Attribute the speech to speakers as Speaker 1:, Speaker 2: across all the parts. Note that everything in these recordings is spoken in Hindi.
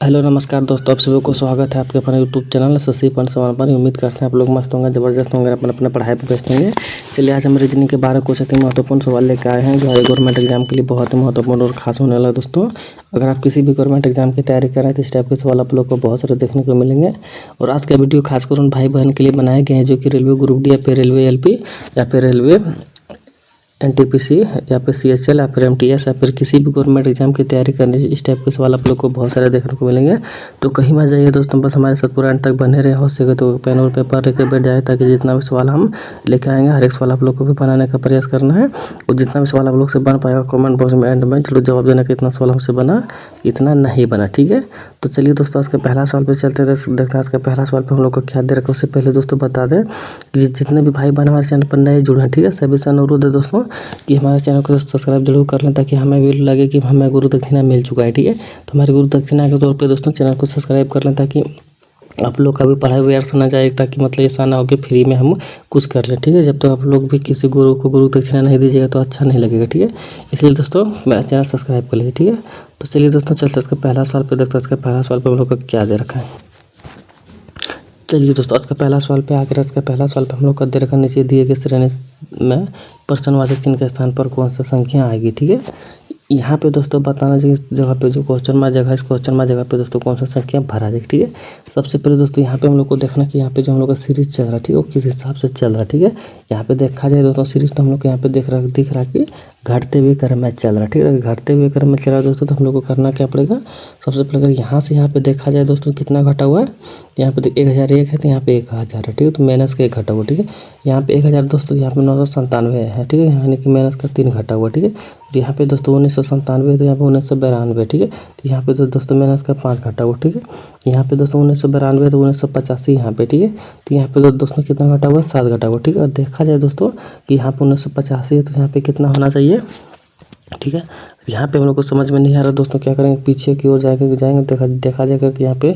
Speaker 1: हेलो नमस्कार दोस्तों, आप सभी को स्वागत है आपके अपने यूट्यूब चैनल शशि पंत सवाल पर। उम्मीद करते हैं आप लोग मस्त होंगे, ज़बरदस्त होंगे, अपने पढ़ाई पर व्यस्त होंगे। चलिए आज हम रीजनिंग के 12 कुछ अति महत्वपूर्ण सवाल लेकर आए हैं जो हर गवर्नमेंट एग्जाम के लिए बहुत ही महत्वपूर्ण और खास होने वाला है। दोस्तों अगर आप किसी भी गवर्नमेंट एग्जाम की तैयारी कर रहे हैं तो इस टाइप के सवाल आप लोग को बहुत सारे देखने को मिलेंगे। और आज का वीडियो खासकर उन भाई बहन के लिए बनाए गए हैं जो कि रेलवे ग्रुप डी या फिर रेलवे एलपी या फिर रेलवे एनटीपीसी या फिर सीएचएल या फिर एमटीएस या फिर किसी भी गवर्नमेंट एग्जाम की तैयारी करने से इस टाइप के सवाल आप लोग को बहुत सारे देखने को मिलेंगे। तो कहीं मत जाइए दोस्तों, बस हमारे साथ पूरा एंड तक बने रहे। हो सके तो पेन और पेपर लेकर बैठ जाए ताकि जितना भी सवाल हम लेकर आएंगे हर एक सवाल आप लोग को भी बनाने का प्रयास करना है। और जितना भी सवाल आप लोग से बन पाएगा कमेंट बॉक्स में एंड में जरूर जवाब देना कि इतना सवाल हमसे बना इतना नहीं बना, ठीक है। तो चलिए दोस्तों आज के पहला सवाल पे चलते हैं, देखते हैं आज का पहला सवाल पे हम लोग को क्या दे रखा है। उससे पहले दोस्तों बता दें कि जितने भी भाई बहन हमारे चैनल पर नए जुड़े हैं, ठीक है, सभी से अनुरोध है दोस्तों कि हमारे चैनल को सब्सक्राइब जरूर कर लें ताकि हमें भी लगे कि हमें गुरु दक्षिणा मिल चुका है, ठीक है। तो हमारी गुरु दक्षिणा के तौर पे दोस्तों चैनल को सब्सक्राइब कर लें ताकि आप लोग का भी पढ़ाई व्यर्थ ना जाए, ताकि मतलब ऐसा ना हो कि फ्री में हम कुछ कर लें, ठीक है। जब तक आप लोग भी किसी गुरु को गुरु दक्षिणा नहीं दीजिएगा तो अच्छा नहीं लगेगा, ठीक है। इसलिए दोस्तों मेरा चैनल सब्सक्राइब कर लीजिए, ठीक है। तो चलिए दोस्तों चलते इसका पहला सवाल पे देखते हैं इसका पहला सवाल पे हम लोग को क्या दे रखा है। चलिए दोस्तों आज का पहला सवाल पे आकर इसका पहला सवाल पे हम लोग का दे रखा नीचे दिए गए श्रेणी में प्रश्नवाचक चिन्ह के स्थान पर कौन सा संख्या आएगी, ठीक है। यहाँ पे दोस्तों बताना चाहिए इस जगह पे जो क्वेश्चन मार्क जगह, इस क्वेश्चन मार्क जगह पे दोस्तों कौन सा संख्या भरा जाएगी, ठीक है। सबसे पहले दोस्तों यहाँ पे हम लोग को देखना कि यहाँ पे जो हम लोग का सीरीज चल रहा है, ठीक है, वो किस हिसाब से चल रहा है, ठीक है। यहाँ पे देखा जाए दोस्तों सीरीज तो हम लोग को यहाँ पे दिख रहा कि घटते हुए क्रम में चल रहा है, ठीक है। घटते हुए क्रम में चल रहा है दोस्तों, तो हम लोग को करना क्या पड़ेगा। सबसे पहले अगर यहाँ से यहाँ पे देखा जाए दोस्तों कितना घटा हुआ है, यहाँ पे 1001 है तो यहाँ पे 1000 है, ठीक है। तो माइनस का 1 घटा हुआ, ठीक है। यहाँ पे 1000 दोस्तों यहाँ पे 997 है, ठीक है, यानी कि माइनस का 3 घटा हुआ, ठीक है। तो यहाँ पे दोस्तों 1997 है तो यहाँ पे 1992, ठीक है। तो यहाँ पे तो दोस्तों माइनस का 5 घटा हुआ, ठीक है। यहाँ पे दोस्तों 1992 तो 1985 यहाँ पे, ठीक है। तो यहाँ पे दोस्तों कितना घटा हुआ, 7 घटा हुआ, ठीक है। और देखा जाए दोस्तों कि यहाँ पे 1985 है तो यहाँ पे कितना होना चाहिए, ठीक है। यहाँ पे हम लोग को समझ में नहीं आ रहा दोस्तों, क्या करेंगे, पीछे की ओर जाएंगे देखा जाएगा कि यहाँ पे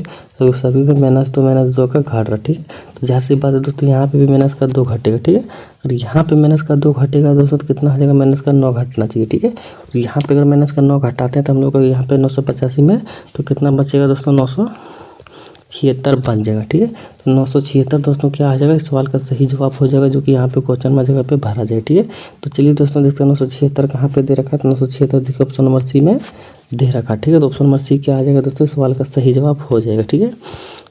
Speaker 1: सभी में -2 का घट रहा, ठीक है। तो जहाँ सी बात है दोस्तों यहाँ पे भी -2 घटेगा, ठीक है। और यहाँ पे -2 घटेगा दोस्तों तो कितना हो जाएगा, -9 घटना चाहिए, ठीक है। और यहाँ पे अगर -9 घटाते हैं तो हम लोग को यहाँ पे 985 में तो कितना बचेगा दोस्तों, 976 बन जाएगा, ठीक है। तो 976 दोस्तों क्या आ जाएगा, इस सवाल का सही जवाब हो जाएगा जो कि यहाँ पे क्वेश्चन में जगह पे भरा जाए, ठीक है। तो चलिए दोस्तों देखते हैं 976 कहाँ पे दे रखा है। तो 976 देखिए ऑप्शन नंबर सी में दे रखा है, ठीक है। तो ऑप्शन नंबर सी क्या आ जाएगा दोस्तों, सवाल का सही जवाब हो जाएगा, ठीक है।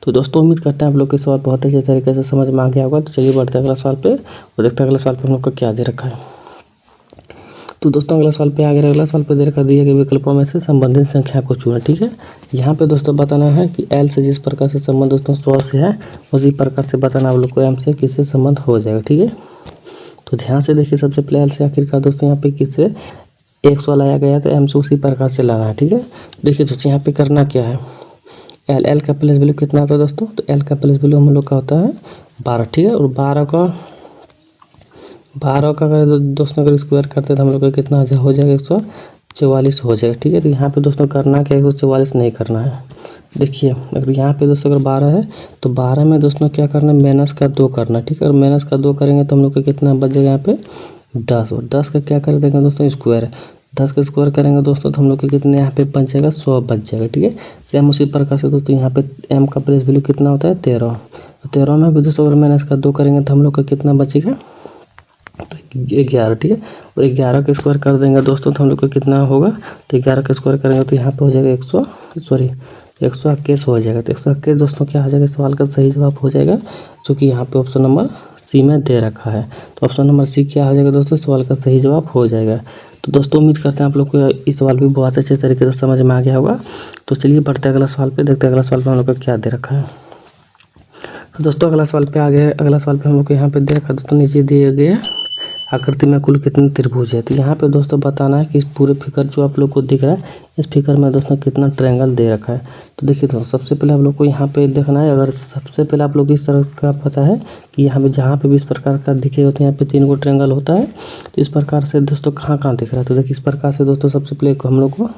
Speaker 1: तो दोस्तों उम्मीद करते हैं आप लोग के सवाल बहुत अच्छे तरीके से समझ में आ गया होगा। तो चलिए बढ़ते हैं अगला सवाल पे और देखते हैं अगला सवाल पे हम लोग का क्या दे रखा है। तो दोस्तों अगला सवाल पे आ गया, अगला सवाल पे दे रखा दिए गए विकल्पों में से संबंधित संख्या को चुनें, ठीक है। यहाँ पे दोस्तों बताना है कि एल से जिस प्रकार से संबंध दोस्तों 100 से है उसी प्रकार से बताना आप लोग को एम से किससे संबंध हो जाएगा, ठीक है। तो ध्यान से देखिए, सबसे पहले एल से आखिरकार दोस्तों यहाँ पे किससे 100 लाया गया तो एम से उसी प्रकार से लाना है, ठीक है। देखिए दोस्तों यहाँ पे करना क्या है, एल का प्लेस वैल्यू कितना होता है दोस्तों, तो एल का प्लेस वैल्यू हम लोग का होता है 12, ठीक है। और 12 का अगर दोस्तों अगर स्क्वायर करते हैं तो हम लोग का कितना हो जाएगा, 144 हो जाएगा, ठीक है। तो यहाँ पे दोस्तों करना क्या है, 144 नहीं करना है। देखिए अगर यहाँ पे दोस्तों अगर 12 है तो 12 में दोस्तों क्या करना है, -2 करना, ठीक है। और -2 करेंगे तो हम लोग का कितना बच जाएगा यहाँ पे 10, और 10 का क्या कर देंगे दोस्तों स्क्वायर, 10 का स्क्वायर करेंगे दोस्तों तो हम लोग के कितने यहाँ पे बच जाएगा 100 बच जाएगा, ठीक है। सेम उसी प्रकार से दोस्तों यहाँ पे एम का प्लेस वैल्यू कितना होता है 13, तो 13 में भी दोस्तों अगर -2 करेंगे तो हम लोग का कितना बचेगा 11, ठीक है। और 11 का स्क्वायर कर देंगे दोस्तों तो हम लोग को कितना होगा, तो 11 का स्क्वायर करेंगे तो यहाँ पे हो जाएगा 121 हो जाएगा। तो 121 दोस्तों क्या आ जाएगा, सवाल का सही जवाब हो जाएगा जो कि यहाँ पे ऑप्शन नंबर सी में दे रखा है। तो ऑप्शन नंबर सी क्या हो जाएगा दोस्तों, सवाल का सही जवाब हो जाएगा। तो दोस्तों उम्मीद करते हैं आप लोग को इस सवाल भी बहुत अच्छे तरीके से समझ में आ गया होगा। तो चलिए बढ़ते हैं अगला सवाल पे, देखते हैं अगला सवाल पे हम लोग का क्या दे रखा है। तो दोस्तों अगला सवाल पे आ गया, अगला सवाल पे हम लोग को यहाँ पे दे रखा दोस्तों नीचे दिए गए आकृति में कुल कितने त्रिभुज है। तो यहाँ पे दोस्तों बताना है कि इस पूरे फिगर जो आप लोग को दिख रहा है इस फिगर में दोस्तों कितना ट्रायंगल दे रखा है। तो देखिए दोस्तों सबसे पहले आप लोग को यहाँ पे देखना है, अगर सबसे पहले आप लोग इस तरह का पता है कि यहाँ पे जहाँ पे भी इस प्रकार का दिखे होते हैं यहाँ पे 3 ट्रायंगल होता है। तो इस प्रकार से दोस्तों कहाँ कहाँ दिख रहा है, तो देखिए इस प्रकार से दोस्तों सबसे पहले हम लोग को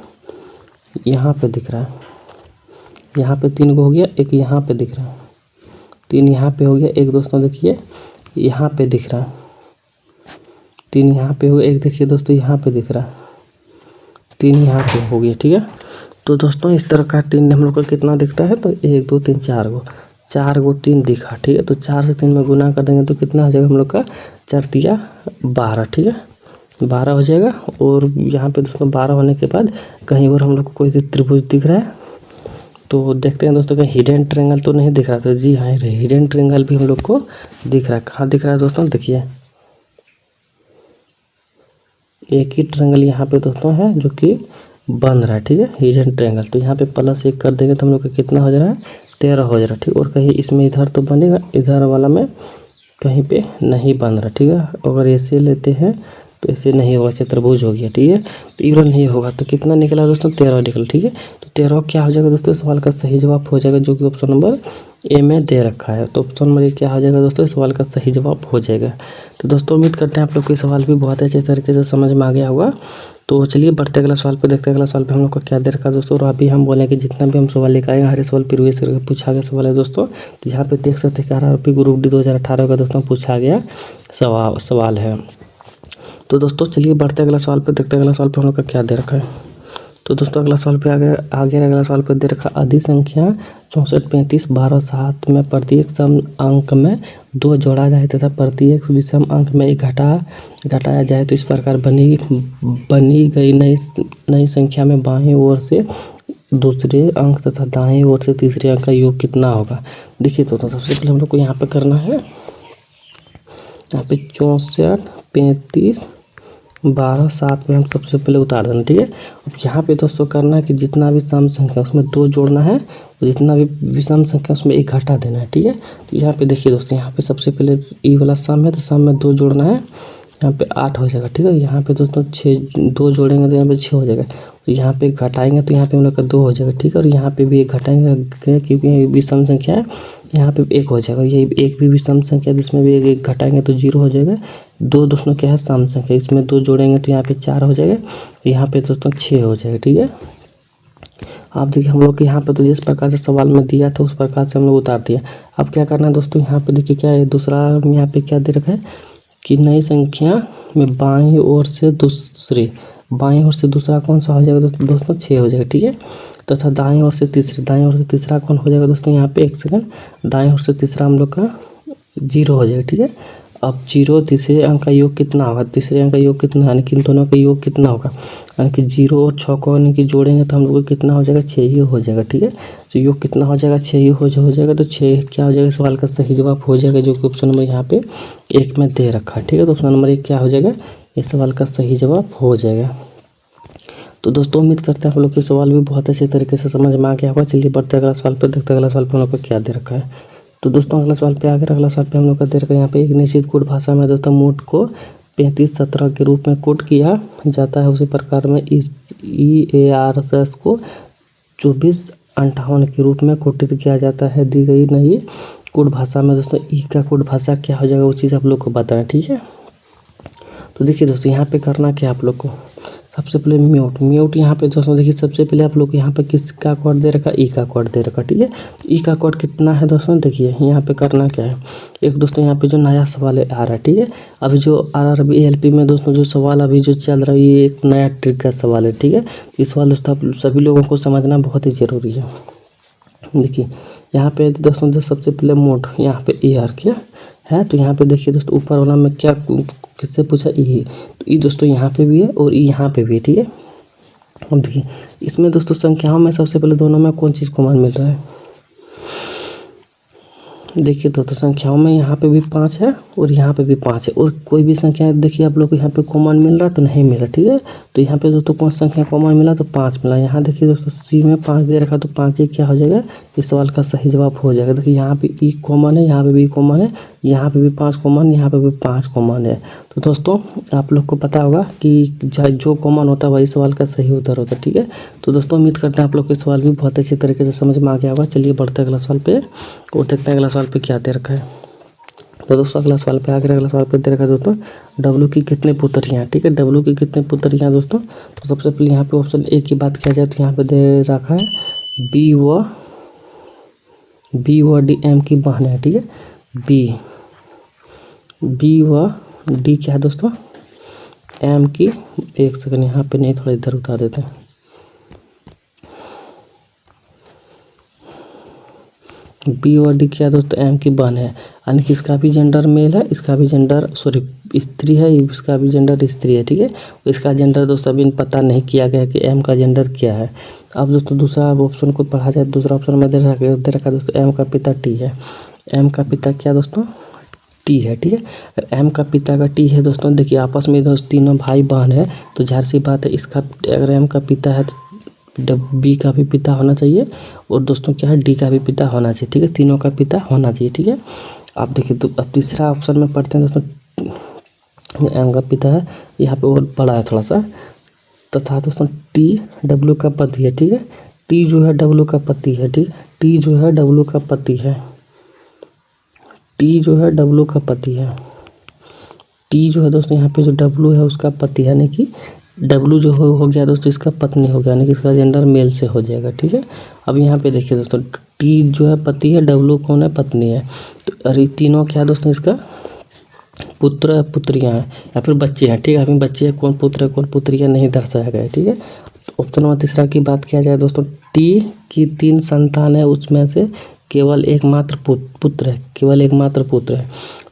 Speaker 1: यहाँ पे दिख रहा है, यहाँ पे 3 हो गया, एक यहाँ पे दिख रहा है, 3 यहाँ पे हो गया, एक दोस्तों देखिए यहाँ पे दिख रहा है, 3 यहाँ पे हो, एक देखिए दोस्तों यहाँ पे दिख रहा है, 3 यहाँ पे हो गया, ठीक है। तो दोस्तों इस तरह का 3 हम लोग को कितना दिखता है, तो 1 2 3 4 गो 3 दिखा, ठीक है। तो 4 से 3 में गुना कर देंगे तो कितना हो जाएगा हम लोग का, 4 तिया 12, ठीक है, 12 हो जाएगा। और यहाँ पे दोस्तों 12 होने के बाद कहीं और हम लोग को कोई त्रिभुज दिख रहा है, तो देखते हैं दोस्तों कहीं हिडन ट्रायंगल तो नहीं दिख रहा। तो जी हाँ, हिडन ट्रायंगल भी हम लोग को दिख रहा है। कहाँ दिख रहा है दोस्तों, देखिए एक ही ट्रायंगल यहाँ पे दोस्तों है जो कि बन रहा है, ठीक है, हिडन ट्रायंगल। तो यहाँ पे +1 कर देंगे तो हम लोग का कितना हो जा रहा है, 13 हो जा रहा है, ठीक। और कहीं इसमें इधर तो बनेगा, इधर वाला में कहीं पे नहीं बन रहा, ठीक है। अगर ऐसे लेते हैं तो ऐसे नहीं होगा, चतुर्भुज हो गया, ठीक है। तो इवन नहीं होगा, तो कितना निकला दोस्तों, 13 निकला, ठीक है। तो 13 क्या हो जाएगा दोस्तों, सवाल का सही जवाब हो जाएगा, जो कि ऑप्शन नंबर ए में दे रखा है। तो ऑप्शन नंबर ए क्या हो जाएगा दोस्तों, सवाल का सही जवाब हो जाएगा। तो दोस्तों उम्मीद करते हैं आप लोग को सवाल भी बहुत अच्छे तरीके से समझ में आ गया होगा। तो चलिए बढ़ते अगला सवाल पे देखते हैं। अगला सवाल पे हम लोग को क्या दे रखा है दोस्तों। और अभी हम बोले कि जितना भी हम सवाल लेकर आएंगे हर सवाल प्रीवियस करके पूछा गया सवाल है दोस्तों। तो यहाँ पे देख सकते हैं कि RRB ग्रुप डी 2018 का दोस्तों पूछा गया सवाल है। तो दोस्तों चलिए बढ़ते अगला सवाल पे देखते हैं अगला सवाल पे हम लोग का क्या दे रखा है। तो दोस्तों अगला सवाल पे आगे अगला सवाल पे दे रखा अधिक संख्या 64 35 12 7 में प्रत्येक सम अंक में 2 जोड़ा जाए तथा प्रत्येक विषम अंक में 1 घटाया जाए तो इस प्रकार बनी गई नई संख्या में बाएं ओर से दूसरे अंक तथा दाएं ओर से तीसरे अंक का योग कितना होगा। देखिए तो सबसे पहले हम लोग को यहाँ पे करना है, यहाँ पे 64 35 12 7 में हम सबसे पहले उतार देना, ठीक है। अब यहाँ पे दोस्तों करना है कि जितना भी सम संख्या उसमें 2 जोड़ना है और जितना भी विषम संख्या उसमें 1 घटा देना है, ठीक है। तो यहाँ पे देखिए दोस्तों, यहाँ पे सबसे पहले ई वाला सम है तो सम में 2 जोड़ना है, यहाँ पे 8 हो जाएगा, ठीक है। यहाँ पे दोस्तों 2 जोड़ेंगे तो यहाँ पे 6 हो जाएगा। तो यहाँ पे घटाएंगे तो यहाँ पे हम लोग का 2 हो जाएगा, ठीक है। और यहाँ पे भी 1 घटाएंगे क्योंकि ये विषम संख्या है, यहाँ पे 1 हो जाएगा। ये एक भी विषम संख्या जिसमें भी 1 घटाएंगे तो 0 हो जाएगा। 2 दोस्तों क्या है सम संख्या, इसमें 2 जोड़ेंगे तो यहाँ पे 4 हो जाएगा, यहाँ पे दोस्तों 6 हो जाएगा, ठीक है। आप देखिए हम लोग के यहाँ पे तो जिस प्रकार से सवाल में दिया था उस प्रकार से हम लोग उतार दिया। अब क्या करना है दोस्तों, यहाँ पे देखिए क्या है, दूसरा यहाँ पे क्या दे रखा है कि नई संख्या में बाएं ओर से दूसरा कौन सा हो जाएगा दोस्तों, 6 हो जाएगा, ठीक है। तथा दाएं ओर से तीसरा कौन हो जाएगा दोस्तों, यहाँ पे 1 सेकंड, दाएं ओर से तीसरा हम लोग का 0 हो जाएगा, ठीक है। अब 0 तीसरे अंक का योग कितना होगा, तीसरे अंक का योग कितना, यानी कि इन दोनों का योग कितना होगा, यानी कि 0 और 6 को यानी कि जोड़ेंगे तो हम लोग को कितना हो जाएगा, 6 ही हो जाएगा, ठीक है। तो योग कितना हो जाएगा, 6 ही हो जाएगा। तो 6 क्या हो जाएगा, सवाल का सही जवाब हो जाएगा, जो कि ऑप्शन नंबर यहाँ पे 1 में दे रखा है, ठीक है। तो ऑप्शन नंबर 1 क्या हो जाएगा, इस सवाल का सही जवाब हो जाएगा। तो दोस्तों उम्मीद करते हैं आप लोग के सवाल भी बहुत अच्छे तरीके से समझ में आ गया होगा। चलिए बढ़ते अगला सवाल पे देखते हैं अगला सवाल पे हम लोग को क्या दे रखा है। तो दोस्तों अगला सवाल पे अगला सवाल पे हम लोग का दे रखा है, यहाँ पे एक निश्चित कोड भाषा में दोस्तों मोड को 35 17 के रूप में कोड किया जाता है, उसी प्रकार में EARS को 24 58 के रूप में कोडित किया जाता है। दी गई नई कोड भाषा में दोस्तों ई का कोड भाषा क्या हो जाएगा वो चीज़ आप लोग को बताना, ठीक है। तो देखिए दोस्तों यहाँ पे करना क्या आप लोग को, सबसे पहले म्यूट यहाँ पे दोस्तों देखिए सबसे पहले आप लोग यहाँ पे किसका कोड दे रखा, ई का कोड दे रखा, ठीक है। ई का कोड कितना है दोस्तों, देखिए यहाँ पे करना क्या है, एक दोस्तों यहाँ पे जो नया सवाल आ रहा है, ठीक है। अभी जो RRB ALP में दोस्तों जो सवाल अभी जो चल रहा है ये एक नया ट्रिक का सवाल है, ठीक है। इस सवाल दोस्तों आप सभी लोगों को समझना बहुत ही ज़रूरी है। देखिए यहाँ पे दोस्तों जो सबसे पहले मोड यहाँ पे AR क्या है, तो यहाँ पे देखिए दोस्तों ऊपर वाला में क्या किससे पूछा, ई। तो ई दोस्तों यहाँ पे भी है और ई यहाँ पे भी है, ठीक है। अब देखिए इसमें दोस्तों संख्याओं में सबसे पहले दोनों में कौन चीज़ कॉमन मिल रहा है, देखिए दोस्तों संख्याओं में यहाँ पे भी 5 है और यहाँ पे भी 5 है, और कोई भी संख्या देखिए आप लोग को यहाँ पे कॉमन मिल रहा तो नहीं मिला, ठीक है। तो यहाँ पे दोस्तों कौन संख्या कॉमन मिला, तो 5 मिला। यहाँ देखिए दोस्तों सी में 5 दे रखा तो 5 ही क्या हो जाएगा, इस सवाल का सही जवाब हो जाएगा। देखिए यहाँ पे ई कॉमन है, यहाँ पे भी कॉमन है, यहाँ पे भी 5 कॉमन, यहाँ पे भी 5 कॉमन है। तो दोस्तों आप लोग को पता होगा कि जो कॉमन होता है वही सवाल का सही उत्तर होता है, ठीक है। तो दोस्तों उम्मीद करते हैं आप लोग के सवाल भी बहुत अच्छे तरीके से समझ में आ गया होगा। चलिए बढ़ते अगला सवाल पे और देखते हैं अगला सवाल पे क्या दे रखा है। तो दोस्तों अगला सवाल पे अगला सवाल पे दे रखा है दोस्तों W की कितने पुत्रियाँ, ठीक है। W की कितने पुत्रियाँ दोस्तों, तो सबसे पहले यहाँ पे ऑप्शन ए की बात किया जाए तो यहाँ पे दे रखा है B व D M की बहन है, ठीक है। B व D क्या है दोस्तों, M की, एक सेकंड यहाँ पे नहीं थोड़ा इधर उतार देते हैं, बी और डी क्या दोस्तों एम की बहन है, यानी कि इसका भी जेंडर मेल है, इसका भी जेंडर स्त्री है, इसका भी जेंडर स्त्री है। ठीक है, इसका जेंडर दोस्तों अभी पता नहीं किया गया कि एम का जेंडर क्या है। अब दोस्तों दूसरा ऑप्शन को पढ़ा जाए, दूसरा ऑप्शन में दे रखा दोस्तों एम का पिता टी है, एम का पिता क्या दोस्तों टी है। ठीक है, अगर एम का पिता का टी है दोस्तों, देखिए आपस में दोस्त तीनों भाई बहन है, तो जाहिर सी बात है इसका अगर एम का पिता है तो बी का भी पिता होना चाहिए, और दोस्तों क्या है डी का भी पिता होना चाहिए। ठीक है, तीनों का पिता होना चाहिए। ठीक है, आप देखिए तो अब तीसरा ऑप्शन में पढ़ते हैं दोस्तों, एम का पिता है, यहाँ पे और बड़ा है थोड़ा सा, तथा दोस्तों टी डब्ल्यू का पति है। ठीक है, टी जो है डब्ल्यू का पति है। ठीक, टी जो है डब्ल्यू का पति है, टी जो है डब्ल्यू का पति है, टी जो है दोस्तों यहाँ पे जो डब्ल्यू है उसका पति है, यानी कि डब्ल्यू जो हो गया दोस्तों इसका पत्नी हो गया, यानी कि इसका जेंडर मेल से हो जाएगा। ठीक है, अब यहाँ पे देखिए दोस्तों टी जो है पति है, डब्ल्यू कौन है पत्नी है, तो अरे तीनों क्या दोस्तों इसका पुत्र पुत्रियाँ हैं या फिर बच्चे हैं। ठीक है, अभी बच्चे हैं, कौन पुत्र है कौन पुत्रियाँ नहीं दर्शाया गया है। ठीक है, तो ऑप्शन नंबर तीसरा की बात किया जाए दोस्तों, टी की 3 संतान है, उसमें से केवल एकमात्र पुत्र है, केवल एकमात्र पुत्र है।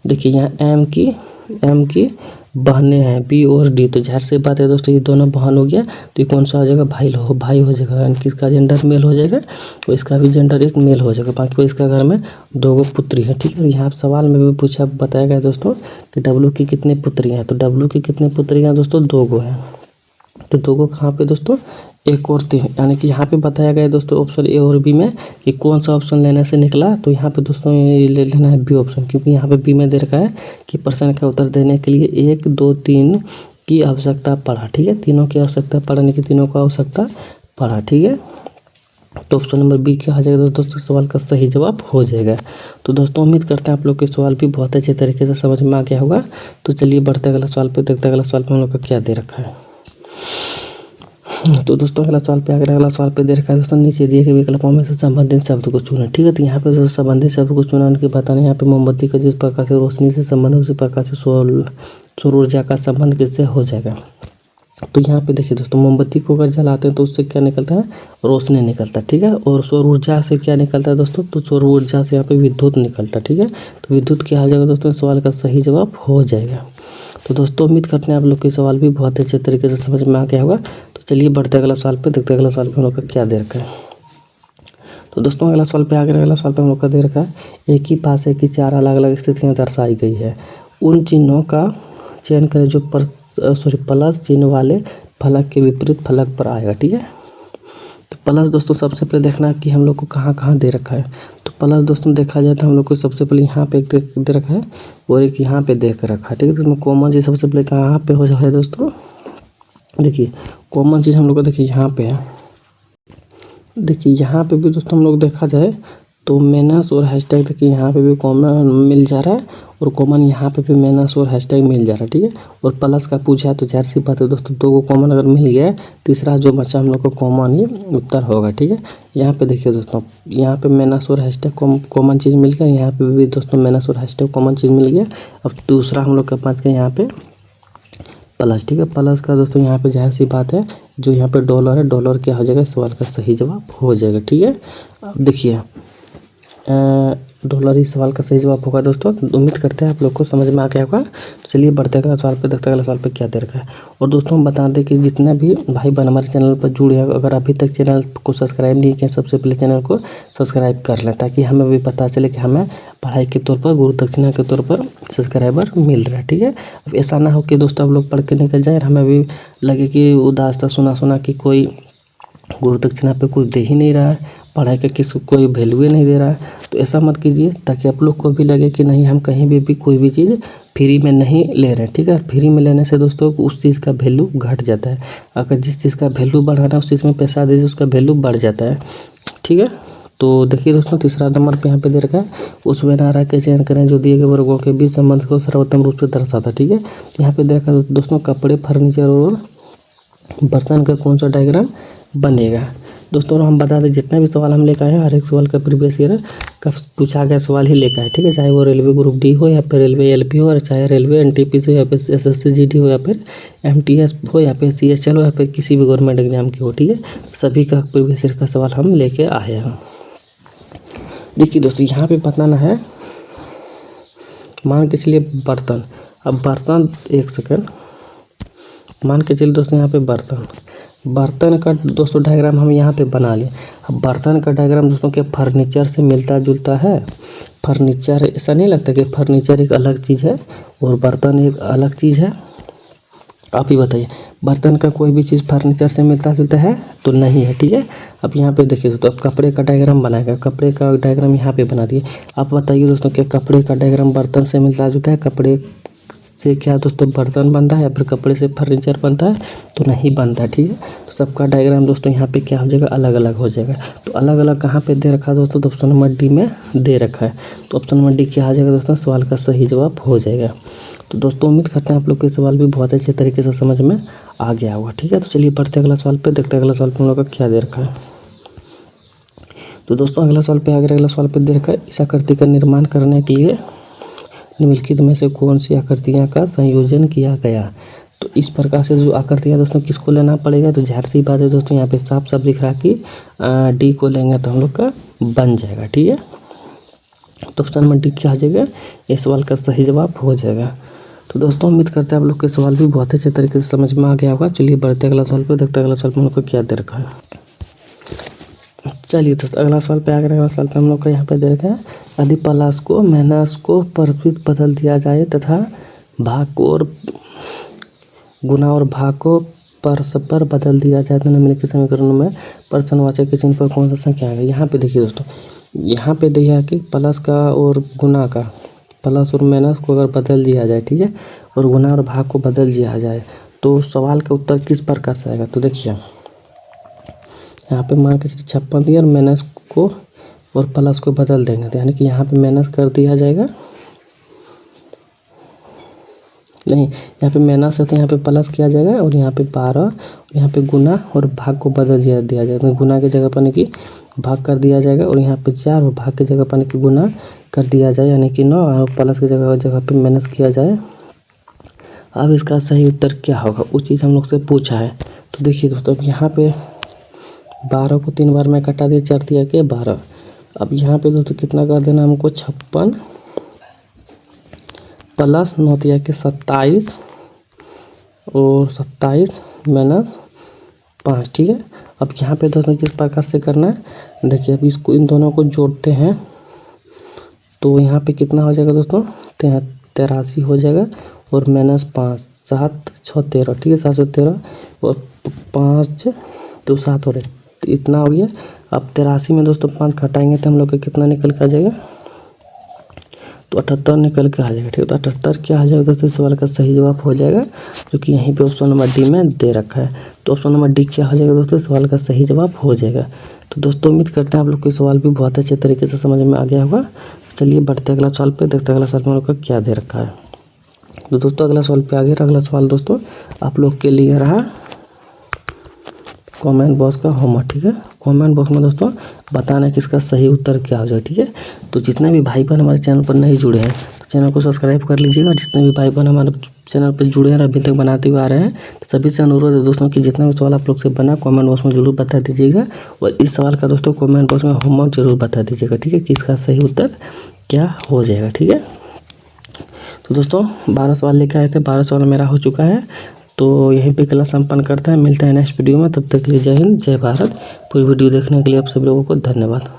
Speaker 1: देखिए यहाँ एम की बहनें हैं बी और डी, तो जाहिर सी बात है दोस्तों ये दोनों बहन हो गया, तो ये कौन सा हो जाएगा भाई हो जाएगा, यानी कि इसका जेंडर मेल हो जाएगा, तो इसका भी जेंडर एक मेल हो जाएगा। बाकी इसका घर में 2 पुत्री है। ठीक है, और यहाँ सवाल में भी बताया गया दोस्तों कि डब्ल्यू की कितनी पुत्रियाँ हैं, तो डब्ल्यू की कितनी पुत्रियाँ दोस्तों 2 हैं, तो 2 कहाँ पे दोस्तों 1 और 3, यानी कि यहाँ पे बताया गया दोस्तों ऑप्शन ए और बी में कि कौन सा ऑप्शन लेने से निकला, तो यहाँ पे दोस्तों ये ले लेना है बी ऑप्शन, क्योंकि यहाँ पे बी में दे रखा है कि प्रश्न का उत्तर देने के लिए 1 2 3 की आवश्यकता पड़ा। ठीक है, तीनों की आवश्यकता पड़ा, नहीं कि तीनों को आवश्यकता पड़ा। ठीक है, तो ऑप्शन नंबर बी क्या हो जाएगा दोस्तों सवाल का सही जवाब हो जाएगा। तो दोस्तों उम्मीद करते हैं आप लोग के सवाल भी बहुत अच्छे तरीके से समझ में आ गया होगा। तो चलिए बढ़ते अगला सवाल पे, देखते अगला सवाल पे हम लोग का क्या दे रखा है। तो दोस्तों अगला सवाल पे दे रखा है दोस्तों, नीचे दिए गए विकल्पों में से संबंधित शब्द को चुना। ठीक है, तो यहाँ पे दोस्तों संबंधित शब्द को चुना उनके बताने, यहाँ पे मोमबत्ती का जिस प्रकार से रोशनी से संबंध है उसी प्रकार से सौर ऊर्जा का संबंध किससे हो जाएगा। तो यहाँ पे देखिए दोस्तों मोमबत्ती को अगर जलाते हैं तो उससे क्या निकलता है रोशनी निकलता है। ठीक है, और सौर ऊर्जा से क्या निकलता है दोस्तों, तो सौर ऊर्जा से यहाँ पे विद्युत निकलता है। ठीक है, तो विद्युत क्या हो जाएगा दोस्तों, सवाल का सही जवाब हो जाएगा। तो दोस्तों उम्मीद करते हैं आप लोग के सवाल भी बहुत अच्छे तरीके से समझ में आ गया होगा। तो चलिए बढ़ते अगला सवाल पे, देखते अगला सवाल पे हम लोग का क्या दे रखा है। तो दोस्तों अगला सवाल पे हम लोग का दे रखा है, एक ही पासे की 4 अलग अलग स्थितियाँ दर्शाई गई है, उन चिन्हों का चयन करें जो प्लस चिन्ह वाले फलक के विपरीत फलक पर आएगा। ठीक है, तो प्लस दोस्तों सबसे पहले देखना कि हम लोग को कहाँ कहाँ दे रखा है। तो प्लस दोस्तों देखा जाए तो हम लोग को सबसे पहले यहाँ पे एक दे रखा है और एक यहाँ पे दे रखा है। ठीक है, तो इसमें कॉमन चीज़ सबसे पहले कहाँ पे हो जाए दोस्तों, देखिए कॉमन चीज़ हम लोग को देखिए यहाँ पे है। देखिए यहाँ पे भी दोस्तों हम लोग देखा जाए तो मेनस और हैशटैग, देखिए यहाँ पे भी कॉमन मिल जा रहा है और कॉमन यहाँ पे भी मेनस और हैशटैग मिल जा रहा है। ठीक है, और प्लस का पूछा तो जाहिर सी बात है दोस्तों 2 को कॉमन अगर मिल गया, तीसरा जो बचा हम लोग को कॉमन ही उत्तर होगा। ठीक है, यहाँ पे देखिए दोस्तों यहाँ पे मेनस और हैशटैग कॉमन चीज़ मिल गया, यहाँ पे भी दोस्तों मेनस और हैशटैग कॉमन चीज़ मिल गया। अब दूसरा हम लोग का पाँच का यहाँ पे प्लस। ठीक है, प्लस का दोस्तों यहाँ पे जाहिर सी बात है जो यहाँ पे डॉलर है, डॉलर क्या हो जाएगा सवाल का सही जवाब हो जाएगा। ठीक है, अब देखिए डॉलर ही सवाल का सही जवाब होगा दोस्तों। उम्मीद करते हैं आप लोग को समझ में आ गया होगा। तो चलिए बढ़ते अगला सवाल पे, देखते अगला सवाल पे क्या दे रखा है। और दोस्तों हम बता दें कि जितना भी भाई बहन हमारे चैनल पर जुड़े हैं, अगर अभी तक चैनल को सब्सक्राइब नहीं किया, सबसे पहले चैनल को सब्सक्राइब कर लें, ताकि हमें भी पता चले कि हमें पढ़ाई के तौर पर गुरु दक्षिणा के तौर पर सब्सक्राइबर मिल रहा है। ठीक है, अब ऐसा ना हो कि दोस्तों आप लोग पढ़ के निकल जाए, हमें भी लगे कि उदास था सुना कि कोई गुरु दक्षिणा पे कुछ दे ही नहीं रहा है, पढ़ाई का किसी कोई वैल्यू नहीं दे रहा है। तो ऐसा मत कीजिए, ताकि आप लोग को भी लगे कि नहीं हम कहीं भी कोई भी चीज़ फ्री में नहीं ले रहे हैं। ठीक है, फ्री में लेने से दोस्तों उस चीज़ का वैल्यू घट जाता है। अगर जिस चीज़ का वैल्यू बढ़ाना है उस चीज़ में पैसा दीजिए, उसका वैल्यू बढ़ जाता है। ठीक है, तो देखिए दोस्तों तीसरा नंबर पे यहाँ पे दे रखा है, उस नारा के चयन करें जो दिए गए वर्गों के बीच संबंध को सर्वोत्तम रूप से दर्शाता है। ठीक है, यहाँ पे देखा दोस्तों कपड़े, फर्नीचर और बर्तन का कौन सा डायग्राम बनेगा। दोस्तों हम बता दें जितने भी सवाल हम लेकर आए हैं, हर एक सवाल का प्रीवियस ईयर का पूछा गया सवाल ही लेकर आए। ठीक है, चाहे वो रेलवे ग्रुप डी हो या फिर रेलवे एलपी हो, और चाहे रेलवे एनटीपीसी हो या फिर एसएससी जीडी हो या फिर एमटीएस हो या फिर सीएचएल हो या फिर किसी भी गवर्नमेंट एग्जाम की हो। ठीक है, सभी का प्रीवियस ईयर का सवाल हम लेके आए हैं। देखिए दोस्तों यहाँ पे बताना है, मान के चलिए बर्तन। अब बर्तन, एक सेकंड, मान के चलिए दोस्तों यहाँ पे बर्तन का दोस्तों डायग्राम हम यहाँ पे बना लिए। अब बर्तन का डायग्राम दोस्तों के फर्नीचर से मिलता जुलता है। फर्नीचर, ऐसा नहीं लगता कि फर्नीचर एक अलग चीज़ है और बर्तन एक अलग चीज़ है? आप ही बताइए, बर्तन का कोई भी चीज़ फर्नीचर से मिलता जुलता है तो नहीं है, ठीक है। अब यहाँ पे देखिए दोस्तों, अब कपड़े का डायग्राम बनाएगा, कपड़े का डायग्राम यहाँ पे बना दिए। आप बताइए दोस्तों, क्या कपड़े का डायग्राम बर्तन से मिलता जुलता है? कपड़े से क्या दोस्तों बर्तन बनता है या फिर कपड़े से फर्नीचर बनता है? तो नहीं बनता, ठीक है। तो सबका डायग्राम दोस्तों यहाँ पे क्या हो जाएगा, अलग अलग हो जाएगा। तो अलग अलग कहाँ पे दे रखा है दोस्तों? तो ऑप्शन नंबर डी में दे रखा है। तो ऑप्शन नंबर डी क्या आ जाएगा दोस्तों? सवाल का सही जवाब हो जाएगा। तो दोस्तों उम्मीद करते हैं आप लोग के सवाल भी बहुत अच्छे तरीके से समझ में आ गया होगा, ठीक है। तो चलिए बढ़ते अगला सवाल पे, देखते हैं अगला सवाल पे हम लोग का क्या दे रखा है। तो दोस्तों अगला सवाल पे दे रखा है, इस आकृति का निर्माण करने के लिए निम्नलिखित में से कौन सी आकृतियाँ का संयोजन किया गया? तो इस प्रकार से जो आकृतियाँ दोस्तों किसको लेना पड़ेगा? तो जाहिर सी बात है दोस्तों, यहाँ पे साफ साफ दिख रहा है कि डी को लेंगे तो हम लोग का बन जाएगा, ठीक है। तो ऑप्शन नंबर डी क्या आ जाएगा? इस सवाल का सही जवाब हो जाएगा। तो दोस्तों उम्मीद करते हैं आप लोग के सवाल भी बहुत अच्छे तरीके से समझ में आ गया होगा। चलिए बढ़ते अगला सवाल पे, देखते हैं अगला सवाल पे हम लोग को क्या दे रखा है। चलिए दोस्तों अगला सवाल पे अगला सवाल पे हम लोग को यहाँ पे दे रखा है, यदि प्लस को माइनस को परस्पर बदल दिया जाए तथा भाग को और गुना और भाग को परस्पर बदल दिया जाए तो निम्नलिखित समीकरणों में प्रश्नवाचक के चिन्ह पर कौन सा संख्या आएगा? यहाँ पे देखिए दोस्तों, यहाँ पे दिया है कि प्लस का और गुना का, प्लस और माइनस को अगर बदल दिया जाए, ठीक है, और गुना और भाग को बदल दिया जाए तो सवाल का उत्तर किस प्रकार से आएगा? तो देखिए यहाँ पे मान के 56 दिया और माइनस को और प्लस को बदल देंगे, तो यानी कि यहाँ पे माइनस कर दिया जाएगा, नहीं यहाँ पे माइनस है तो यहाँ पे प्लस किया जाएगा और यहाँ पे 12 और यहाँ पे गुना और भाग को बदल दिया जाएगा। तो गुना की जगह पर यानी कि भाग कर दिया जाएगा और यहाँ पे 4 और भाग की जगह पर यानी कि गुना कर दिया जाए, यानी कि 9 और प्लस की जगह पे माइनस किया जाए। अब इसका सही उत्तर क्या होगा, वो चीज़ हम लोग से पूछा है। तो देखिए दोस्तों, अब यहाँ पे 12 को 3 बार में कटा दिया, 4 दिया के 12। अब यहाँ पे दोस्तों कितना कर देना हमको, 56 प्लस 9 दिया के 27 और 27 माइनस 5, ठीक है। अब यहाँ पे दोस्तों किस प्रकार से करना है, देखिए अब इसको इन दोनों को जोड़ते हैं तो यहाँ पे कितना हो जाएगा दोस्तों, 83 हो जाएगा और माइनस 5, 7 6 13, ठीक है, 713 और 5 तो 7 हो रहे, तो इतना हो गया। अब 83 में दोस्तों 5 घटाएंगे तो हम लोग का कितना निकल के आ जाएगा, तो 78 निकल के आ जाएगा, ठीक है। तो 78 क्या आ जाएगा दोस्तों, सवाल का सही जवाब हो जाएगा, जो कि यहीं पे ऑप्शन नंबर डी में दे रखा है। तो ऑप्शन नंबर डी क्या हो जाएगा दोस्तों, सवाल का सही जवाब हो जाएगा। तो दोस्तों उम्मीद करते हैं आप लोग के सवाल भी बहुत अच्छे तरीके से समझ में आ गया होगा। चलिए बढ़ते अगला सवाल पे, देखते अगला सवाल में हम लोग का क्या दे रखा है। तो दोस्तों अगला सवाल पे आ गया, अगला सवाल दोस्तों आप लोग के लिए रहा कमेंट बॉक्स का होमवर्क, ठीक है। कमेंट बॉक्स में दोस्तों बताना कि इसका सही उत्तर क्या हो जाए, ठीक है। तो जितने भी भाई बहन हमारे चैनल पर नहीं जुड़े हैं तो चैनल को सब्सक्राइब कर लीजिएगा। जितने भी भाई बहन हमारे चैनल पर जुड़े हैं अभी तक बनाते हुए आ रहे हैं, तो सभी से अनुरोध है दोस्तों कि जितना भी सवाल आप लोग से बना कमेंट बॉक्स में जरूर बता दीजिएगा और इस सवाल का दोस्तों कमेंट बॉक्स में होमवर्क जरूर बता दीजिएगा, ठीक है, कि इसका सही उत्तर क्या हो जाएगा, ठीक है। तो दोस्तों 12 सवाल लेकर आए थे, 12 सवाल मेरा हो चुका है। तो यहीं पे क्लास संपन्न करते हैं, मिलते हैं नेक्स्ट वीडियो में, तब तक के लिए जय हिंद जय भारत। पूरी वीडियो देखने के लिए आप सभी लोगों को धन्यवाद।